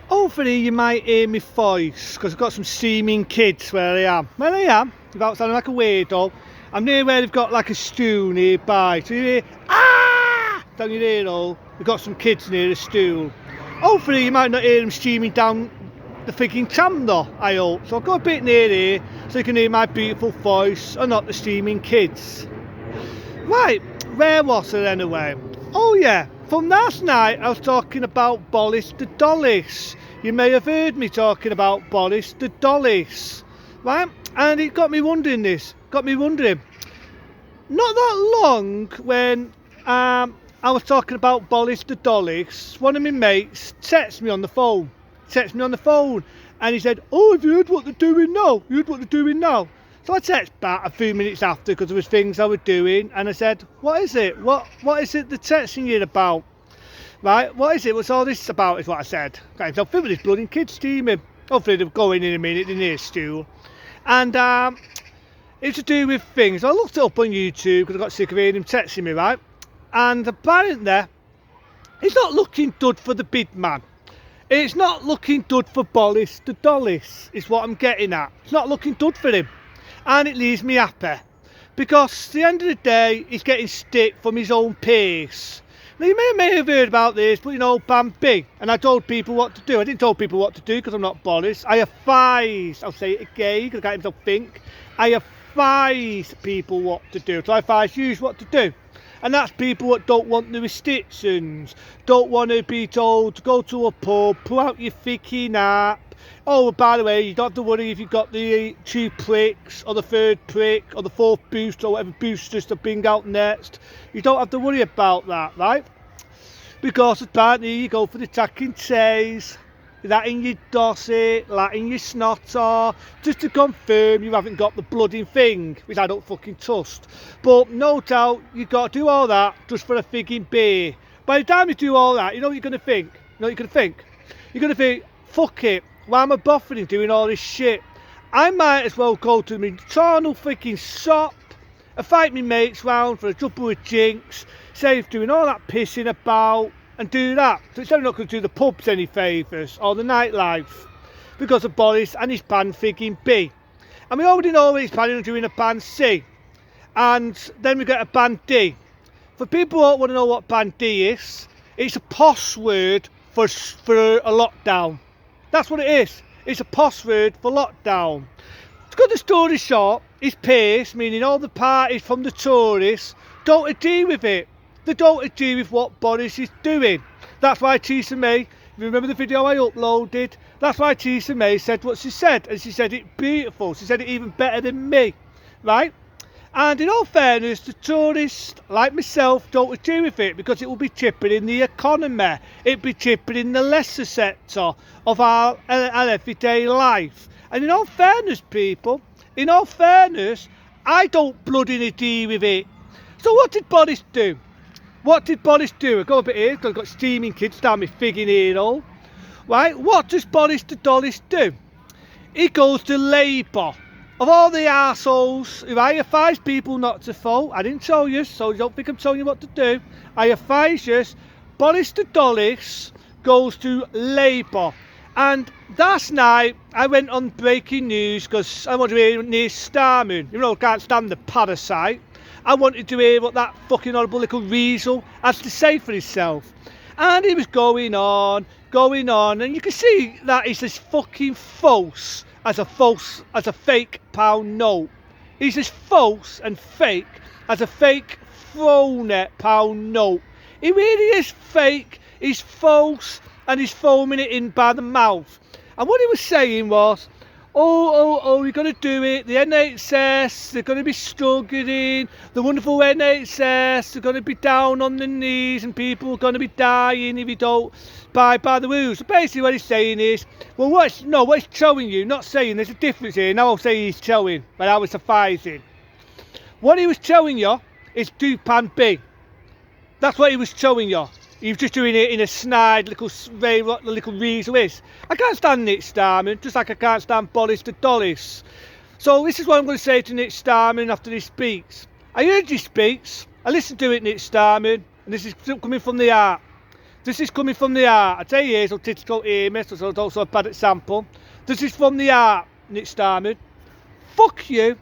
Hopefully you might hear my voice because I've got some steaming kids where I am. Where I am, without sounding like a weirdo, I'm near where they've got like a stool nearby. So you hear, ah! Down your ear hole, we've got some kids near a stool. Hopefully you might not hear them steaming down the freaking tram though, I hope. So I'll go a bit near here so you can hear my beautiful voice and not the steaming kids. Right, where was it anyway? Oh yeah, from last night I was talking about Boris the Dollis. You may have heard me talking about Boris the Dollis, right? And it got me wondering not that long when I was talking about Boris the Dollis, one of my mates texted me on the phone, and he said, "Oh, have you heard what they're doing now? So I texted back a few minutes after because there was things I was doing, and I said, "What is it? What is it they're texting you about? Right? What is it? What's all this about?" Is what I said. Guys, I'll film this bloody kid steaming. Hopefully they'll go in a minute. They're near stool, and it's to do with things. I looked it up on YouTube because I got sick of hearing him texting me, right? And apparently, it's not looking good for the big man. It's not looking good for Boris the Dollis, is what I'm getting at. It's not looking good for him. And it leaves me happy. Because at the end of the day, he's getting stick from his own pace. Now, you may have heard about this, but you know, Bam Big. And I told people what to do. I didn't tell people what to do because I'm not Boris. I advise, I'll say it again because I can't even think. I advise people what to do. So I advise you what to do. And that's people that don't want the restrictions, don't want to be told to go to a pub, pull out your thicky nap. Oh, by the way, you don't have to worry if you've got the 2 pricks, or the 3rd prick, or the 4th booster, or whatever boosters to bring out next. You don't have to worry about that, right? Because apparently you go for the tacking tays, that in your dossy, that in your snotter, just to confirm you haven't got the bloody thing, which I don't fucking trust. But no doubt you've got to do all that just for a frigging beer. By the time you do all that, you know what you're going to think? You're going to think, fuck it, why am I bothering doing all this shit? I might as well go to my eternal freaking shop and fight me mates round for a couple of drinks, save doing all that pissing about, and do that. So it's not going to do the pubs any favours or the nightlife because of Boris and his band frigging B. And we already know he's planning on doing a band C, and then we get a band D. For people who don't want to know what band D is, it's a posh word for a lockdown. That's what it is. It's a posh word for lockdown. To cut the story short, his pace, meaning all the parties from the tourists, don't agree with it. They don't agree with what Boris is doing. That's why Theresa May, if you remember the video I uploaded, that's why Theresa May said what she said, and she said it beautiful. She said it even better than me, right? And in all fairness, the tourists, like myself, don't agree with it because it will be chipping in the economy. It'll be chipping in the lesser sector of our everyday life. And in all fairness, people, I don't bloody agree with it. So what did Boris do? I go a bit here because I've got steaming kids down my frigging ear hole. Right, what does Boris the Dollis do? He goes to Labour. Of all the arseholes who I advise people not to vote, I didn't tell you, so you don't think I'm telling you what to do. I advise you, Boris the Dollis goes to Labour. And last night I went on breaking news because I wanted to hear near Starman. You know, I can't stand the parasite. I wanted to hear what that fucking horrible little weasel has to say for himself. And he was going on, and you can see that he's as fucking false as a fake pound note. He's as false and fake as a fake phony pound note. He really is fake, he's false, and he's foaming it in by the mouth. And what he was saying was, we're going to do it. The NHS, they're going to be struggling. The wonderful NHS, they're going to be down on the knees and people are going to be dying if you don't buy by the rules. So basically what he's saying is, well, what he's showing you, not saying, there's a difference here. Now I'll say he's showing, but I was advising. What he was showing you is do pan B. That's what he was showing you. He was just doing it in a snide little way, what the little weasel is. I can't stand Nick Starman, just like I can't stand Boris the Dollis. So this is what I'm going to say to Nick Starman after he speaks. I heard he speaks. I listened to it, Nick Starman, and this is coming from the heart. This is coming from the heart. I tell you, Hazel Tits don't hear me, so it's also a bad example. This is from the heart, Nick Starman. Fuck you.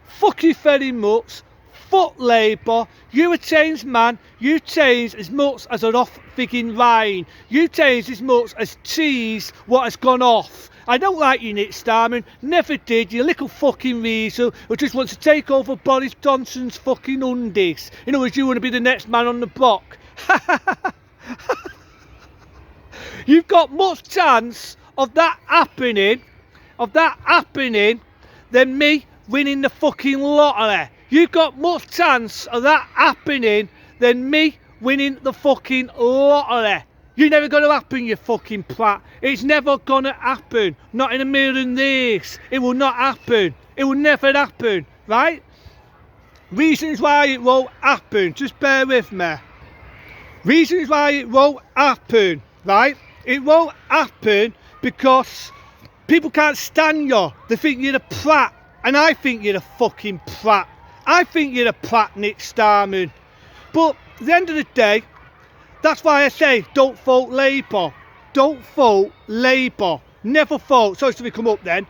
Fuck you very much. Fuck Labour. You're a changed man. You changed as much as an off frigging wine. You changed as much as cheese what has gone off. I don't like you, Nick Starman. Never did. You little fucking weasel who just wants to take over Boris Johnson's fucking undies. In other words, you want to be the next man on the block. You've got much chance of that happening, than me winning the fucking lottery. You've got much chance of that happening than me winning the fucking lottery. You're never going to happen, you fucking prat. It's never going to happen. Not in a million years. It will not happen. It will never happen, right? Reasons why it won't happen. Just bear with me. Reasons why it won't happen, right? It won't happen because people can't stand you. They think you're a prat. And I think you're a fucking prat. I think you're a prat, Nick Starman. But at the end of the day, that's why I say don't vote Labour. Don't vote Labour. Never vote. Sorry to come up then.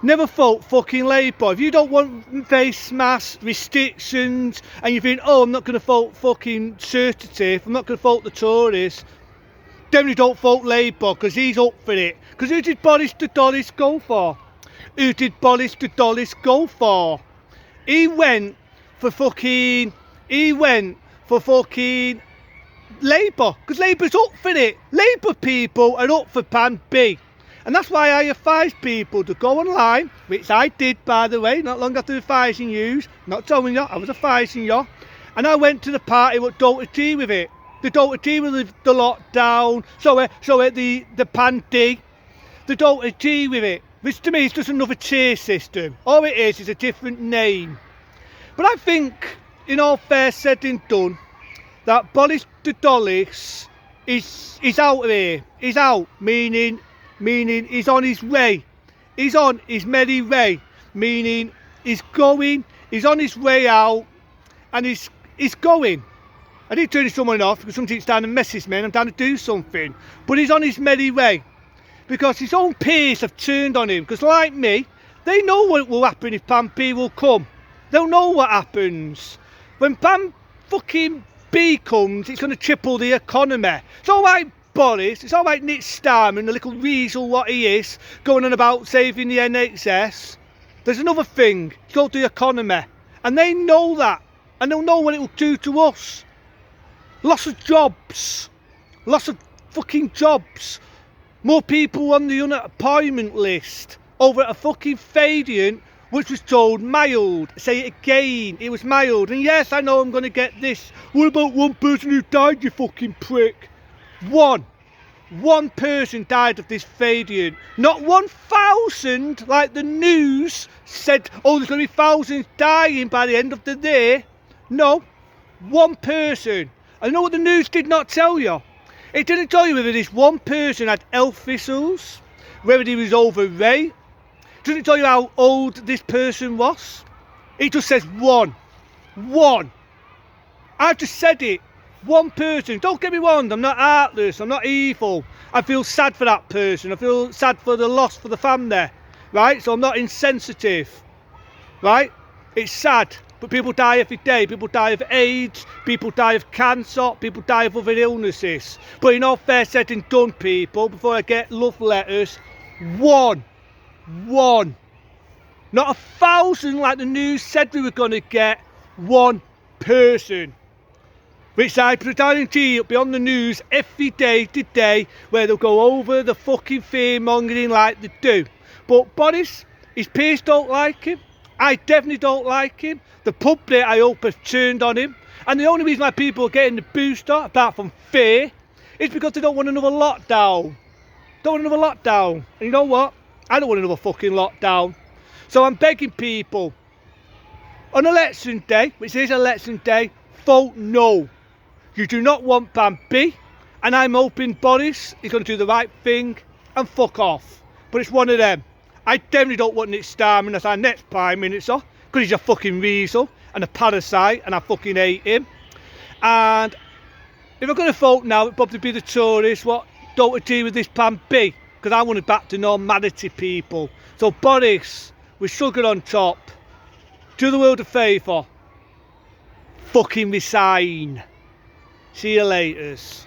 Never vote fucking Labour. If you don't want face mask restrictions and you think, oh, I'm not going to vote fucking certainty, if I'm not going to vote the Tories, definitely don't vote Labour because he's up for it. Because who did Boris the Dollis go for? Who did Boris the Dollis go for? He went for fucking Labour, because Labour's up for it. Labour people are up for Plan B. And that's why I advise people to go online, which I did, by the way, not long after advising you, not telling you, I was advising you. And I went to the party that don't agree with it. They don't agree with the lockdown, the Plan D. They don't agree with it. Which to me is just another tier system. All it is a different name. But I think, in all fair said and done, that Boris the Dollis is out of here. He's out, meaning he's on his way. He's on his merry way, meaning he's on his way out, and he's going. I did turn someone off because something's down to message me and I'm down to do something. But he's on his merry way. Because his own peers have turned on him. Because like me, they know what will happen if Plan B will come. They'll know what happens. When Plan fucking B comes, it's going to triple the economy. It's all right, Boris. It's all right, Nick Starman, the little weasel what he is, going on about saving the NHS. There's another thing. It's called the economy. And they know that. And they'll know what it will do to us. Lots of jobs. Lots of fucking jobs. More people on the unemployment list over a fucking variant which was told mild. Say it again, it was mild. And yes, I know I'm going to get this. What about one person who died, you fucking prick? One person died of this variant. Not 1,000 like the news said, oh, there's going to be thousands dying by the end of the day. No, one person. I know what the news did not tell you. It didn't tell you whether this one person had health issues, whether he was overweight. It didn't tell you how old this person was. It just says one. I've just said it. One person. Don't get me wrong, I'm not heartless, I'm not evil. I feel sad for that person. I feel sad for the loss for the family. Right? So I'm not insensitive. Right? It's sad. But people die every day. People die of AIDS, people die of cancer, people die of other illnesses. But in all fair said and done, people, before I get love letters, one. Not 1,000 like the news said we were going to get. One person. Which I guarantee it'll be on the news every day today, where they'll go over the fucking fear-mongering like they do. But Boris, his peers don't like him. I definitely don't like him. The public, I hope, have turned on him. And the only reason why people are getting the booster, apart from fear, is because they don't want another lockdown. And you know what? I don't want another fucking lockdown. So I'm begging people, on election day, which is election day, vote no. You do not want Plan B. And I'm hoping Boris is going to do the right thing and fuck off. But it's one of them. I definitely don't want Nick Starman as our next Prime Minister, because he's a fucking weasel and a parasite and I fucking hate him. And If I'm going to vote now, it'd probably be the Tories. What don't agree with this plan B, because I want it back to normality, people. So Boris, with sugar on top, do the world a favour. Fucking resign. See you laters.